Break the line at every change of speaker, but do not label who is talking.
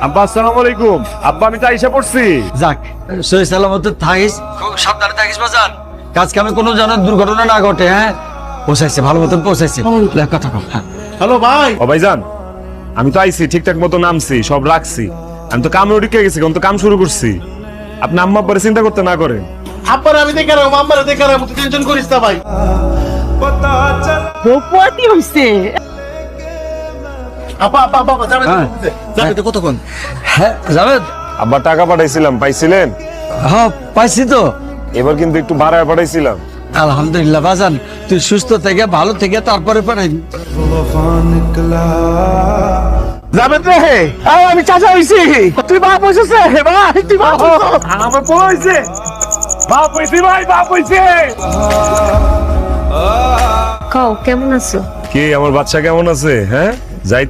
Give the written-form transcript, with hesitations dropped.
আব্বা আসসালামু আলাইকুম। আব্বা আমি তো আইসা পড়ছি।
যাক, সহি সালামত থাকিস, খুব সাবধানে থাকিস বাজান। কাজ কামে কোনো যেন দুর্ঘটনা না ঘটে। হ্যাঁ, পৌঁছাইছে, ভালো মতন পৌঁছাইছে। কথা কম। হ্যাঁ,
হ্যালো ভাই।
ও ভাইজান, আমি তো আইছি ঠিকঠাক মতো নামছি, সব রাখছি। আমি তো কামে উঠে গেছি, এখন তো কাম শুরু করছি। আপনি আম্মা আব্বারে চিন্তা করতে না করেন।
আব্বার আমি দেখে রাখবো, আম্মারে দেখে রাখবো, তুই টেনশন করিস না ভাই।
রূপবতী হইছে।
আপা আপা আপা যাবে
হ্যাঁ।
যাবে তো কতক্ষণ?
হ্যাঁ জাভেদ।
আব্বা টাকা পাঠাইছিলাম, পাইছিলেন?
হ্যাঁ, পাইছি তো।
এবার কিন্তু একটু বাড়ায় পাঠাইছিলাম।
আলহামদুলিল্লাহ বাজান, তুই সুস্থ থেকে ভালো থেকে তারপরে পাঠাইবি।
যাবে রে হে, আমি চাচা হইছি। তুই বাপ হইছিস রে ভাই, তুই বাপ হইছিস।
আমার পোলা হইছে, বাপ হইছে ভাই, বাপ হইছে।
কও কেমন আছো?
কে আমার বাচ্চা কেমন আছে? হ্যাঁ, যাই